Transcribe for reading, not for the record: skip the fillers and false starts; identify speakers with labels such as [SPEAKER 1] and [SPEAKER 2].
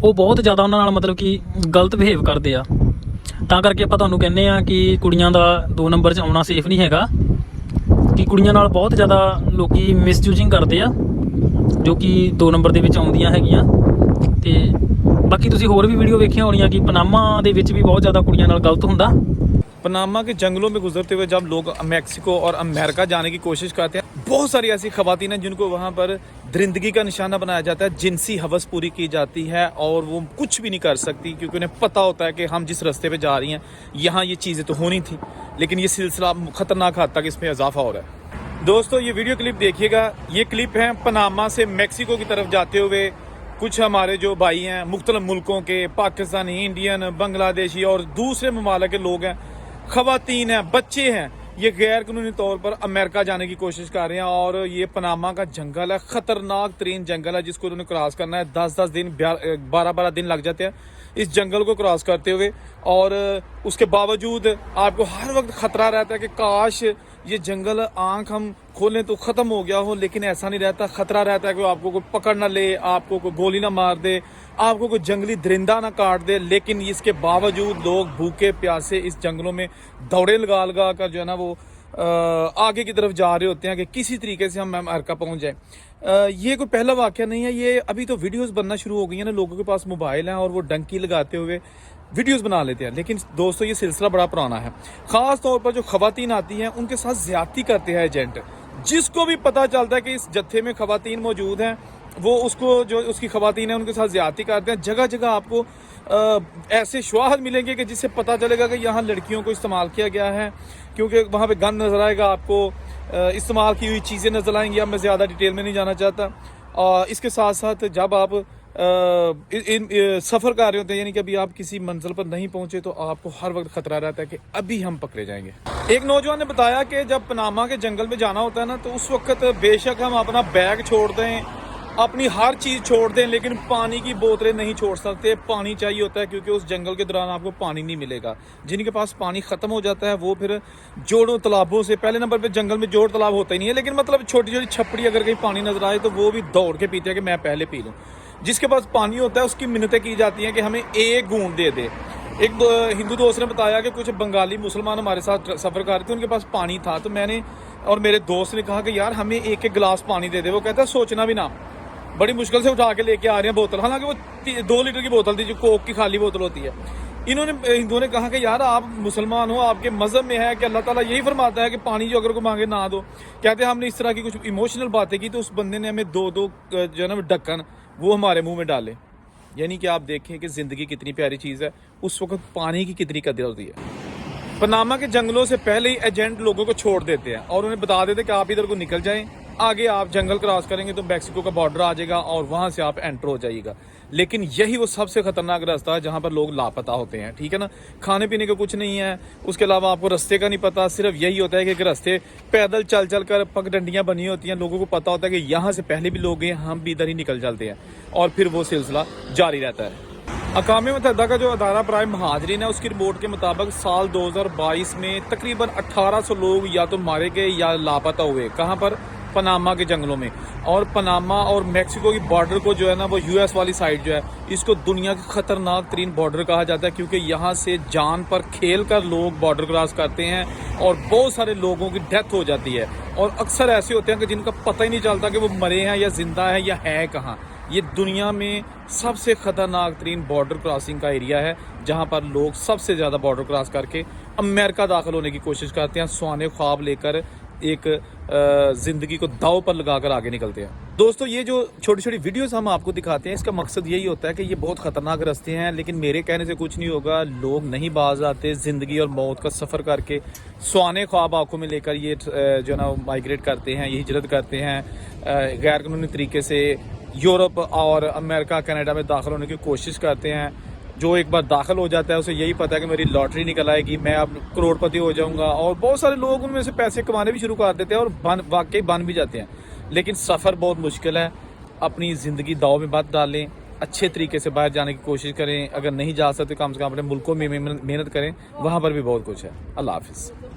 [SPEAKER 1] ਉਹ ਬਹੁਤ ਜ਼ਿਆਦਾ ਉਹਨਾਂ ਨਾਲ ਮਤਲਬ ਕਿ ਗਲਤ ਬਿਹੇਵ ਕਰਦੇ ਆ। ਤਾਂ ਕਰਕੇ ਆਪਾਂ ਤੁਹਾਨੂੰ ਕਹਿੰਦੇ ਆ ਕਿ ਕੁੜੀਆਂ ਦਾ 2 ਨੰਬਰ 'ਚ ਆਉਣਾ ਸੇਫ ਨਹੀਂ ਹੈਗਾ, ਕਿ ਕੁੜੀਆਂ ਨਾਲ ਬਹੁਤ ਜ਼ਿਆਦਾ ਲੋਕੀ ਮਿਸਯੂਜ਼ਿੰਗ ਕਰਦੇ ਆ, ਜੋ ਕਿ 2 ਨੰਬਰ ਦੇ ਵਿੱਚ ਆਉਂਦੀਆਂ ਹੈਗੀਆਂ। ਤੇ ਬਾਕੀ ਤੁਸੀਂ ਹੋਰ ਵੀ ਵੀਡੀਓ ਵੇਖੀਆਂ ਹੋਣੀਆਂ ਕਿ ਪਨਾਮਾ ਦੇ ਵਿੱਚ ਵੀ ਬਹੁਤ ਜ਼ਿਆਦਾ ਕੁੜੀਆਂ ਨਾਲ ਗਲਤ ਹੁੰਦਾ।
[SPEAKER 2] पनामा के जंगलों में गुजरते हुए जब लोग मैक्सिको और अमेरिका जाने की कोशिश करते हैं, बहुत सारी ऐसी खवातीन हैं जिनको वहाँ पर दरिंदगी का निशाना बनाया जाता है, जिनसी हवस पूरी की जाती है और वो कुछ भी नहीं कर सकती, क्योंकि उन्हें पता होता है कि हम जिस रास्ते पे जा रही हैं यहाँ ये चीज़ें तो होनी थी, लेकिन ये सिलसिला खतरनाक हद तक इसमें इजाफा हो रहा है। दोस्तों ये वीडियो क्लिप देखिएगा, ये क्लिप है पनामा से मैक्सिको की तरफ जाते हुए कुछ हमारे जो भाई हैं मुख्तलिफ मुल्कों के, पाकिस्तानी, इंडियन, बांग्लादेशी और दूसरे ममालिक के लोग हैं, खवातीन हैं, बच्चे हैं, ये गैर कानूनी तौर पर अमेरिका जाने की कोशिश कर रहे हैं। और ये पनामा का जंगल है, खतरनाक तरीन जंगल है, जिसको उन्होंने क्रॉस करना है। 10-10 दिन 12-12 दिन लग जाते हैं इस जंगल को क्रॉस करते हुए। और उसके बावजूद आपको हर वक्त खतरा रहता है कि काश ये जंगल आंख हम खोलें तो ख़त्म हो गया हो, लेकिन ऐसा नहीं रहता। ख़तरा रहता है कि आपको कोई पकड़ ना ले, आपको कोई गोली ना मार दे, आपको कोई जंगली दरिंदा ना काट दे। लेकिन इसके बावजूद लोग भूखे प्यासे इस जंगलों में दौड़े लगा कर जो है ना वो आगे की तरफ जा रहे होते हैं कि किसी तरीके से हम अमेरिका पहुंच जाए। ये कोई पहला वाक़या नहीं है, ये अभी तो वीडियोस बनना शुरू हो गई हैं ना, लोगों के पास मोबाइल हैं और वो डंकी लगाते हुए वीडियोस बना लेते हैं। लेकिन दोस्तों ये सिलसिला बड़ा पुराना है। ख़ास तौर पर जो खवातीन आती हैं उनके साथ ज़्यादती करते हैं एजेंट। जिसको भी पता चलता है कि इस जत्थे में खवातीन मौजूद हैं, वो उसको जो उसकी खवातीन है उनके साथ ज़्यादती करते हैं। जगह जगह आपको ऐसे शवाहद मिलेंगे कि जिससे पता चलेगा कि यहाँ लड़कियों को इस्तेमाल किया गया है, क्योंकि वहाँ पे गन नज़र आएगा, आपको इस्तेमाल की हुई चीज़ें नज़र आएंगी। अब मैं ज़्यादा डिटेल में नहीं जाना चाहता। इसके साथ साथ जब आप सफ़र कर रहे होते हैं, यानी कि अभी आप किसी मंजिल पर नहीं पहुंचे, तो आपको हर वक्त खतरा रहता है कि अभी हम पकड़े जाएंगे। एक नौजवान ने बताया कि जब पनामा के जंगल में जाना होता है ना, तो उस वक्त बेशक हम अपना बैग छोड़ दें, अपनी हर चीज़ छोड़ दें, लेकिन पानी की बोतलें नहीं छोड़ सकते। पानी चाहिए होता है, क्योंकि उस जंगल के दौरान आपको पानी नहीं मिलेगा। जिनके पास पानी ख़त्म हो जाता है वो फिर जोड़ों तालाबों से, पहले नंबर पे जंगल में जोड़ तालाब होता ही नहीं है, लेकिन मतलब छोटी छोटी छपड़ी अगर कहीं पानी नजर आए तो वो भी दौड़ के पीते हैं कि मैं पहले पी लूँ। जिसके पास पानी होता है उसकी मिन्नतें की जाती हैं कि हमें एक घूंट दे दे। एक हिंदू दोस्त ने बताया कि कुछ बंगाली मुसलमान हमारे साथ सफ़र कर रहे थे, उनके पास पानी था, तो मैंने और मेरे दोस्त ने कहा कि यार हमें एक एक गिलास पानी दे दे। वो कहता है सोचना भी ना, बड़ी मुश्किल से उठा के लेके आ रहे हैं बोतल, हालांकि वो 2 लीटर की बोतल थी, जो कोक की खाली बोतल होती है। इन्होंने हिंदुओं ने कहा कि यार आप मुसलमान हो, आपके मज़हब में है कि अल्लाह ताला यही फरमाता है कि पानी जो अगर को मांगे ना दो। कहते हैं हमने इस तरह की कुछ इमोशनल बातें की, तो उस बंदे ने हमें 2-2 जो है ना ढक्कन वो हमारे मुंह में डाले। यानी कि आप देखें कि ज़िंदगी कितनी प्यारी चीज़ है, उस वक्त पानी की कितनी कदर होती है। पनामा के जंगलों से पहले ही एजेंट लोगों को छोड़ देते हैं और उन्हें बता देते हैं कि आप इधर को निकल जाएं, आगे आप जंगल क्रॉस करेंगे तो मैक्सिको का बॉर्डर आ जाएगा और वहाँ से आप एंटर हो जाइएगा। लेकिन यही वो सबसे ख़तरनाक रास्ता है जहाँ पर लोग लापता होते हैं, ठीक है ना। खाने पीने का कुछ नहीं है, उसके अलावा आपको रास्ते का नहीं पता। सिर्फ यही होता है कि रास्ते पैदल चल चल कर पगडंडियाँ बनी होती हैं, लोगों को पता होता है कि यहाँ से पहले भी लोग गए, हम भी इधर ही निकल चलते हैं, और फिर वो सिलसिला जारी रहता है। अक़वाम मुत्तहिदा का जो अदारा बराए महाजरीन है, उसकी रिपोर्ट के मुताबिक साल 2022 में तकरीबन 1800 लोग या तो मारे गए या लापता हुए। कहाँ पर? पनामा के जंगलों में। और पनामा और मैक्सिको की बॉर्डर को जो है ना, वो यूएस वाली साइड जो है, इसको दुनिया का खतरनाक तरीन बॉर्डर कहा जाता है, क्योंकि यहाँ से जान पर खेल कर लोग बॉर्डर क्रॉस करते हैं और बहुत सारे लोगों की डेथ हो जाती है। और अक्सर ऐसे होते हैं कि जिनका पता ही नहीं चलता कि वो मरे हैं या जिंदा है या है कहाँ। ये दुनिया में सबसे ख़तरनाक तरीन बॉर्डर क्रॉसिंग का एरिया है, जहाँ पर लोग सबसे ज़्यादा बॉर्डर क्रॉस करके अमेरिका दाखिल होने की कोशिश करते हैं, सुहाने ख्वाब लेकर एक ज़िंदगी को दाव पर लगाकर आगे निकलते हैं। दोस्तों ये जो छोटी छोटी वीडियोस हम आपको दिखाते हैं, इसका मकसद यही होता है कि ये बहुत ख़तरनाक रास्ते हैं, लेकिन मेरे कहने से कुछ नहीं होगा। लोग नहीं बाज आते, ज़िंदगी और मौत का सफ़र करके सुहाने ख्वाब आंखों में लेकर ये जो ना माइग्रेट करते हैं, ये हिजरत करते हैं, गैर कानूनी तरीके से यूरोप और अमेरिका कनाडा में दाखिल होने की कोशिश करते हैं। जो एक बार दाखिल हो जाता है उसे यही पता है कि मेरी लॉटरी निकल आएगी, मैं अब करोड़पति हो जाऊंगा। और बहुत सारे लोग उनमें से पैसे कमाने भी शुरू कर देते हैं और वाकई बन भी जाते हैं। लेकिन सफ़र बहुत मुश्किल है। अपनी ज़िंदगी दाव में मत डालें, अच्छे तरीके से बाहर जाने की कोशिश करें। अगर नहीं जा सकते, कम से कम अपने मुल्कों में मेहनत करें, वहाँ पर भी बहुत कुछ है। अल्लाह हाफिज़।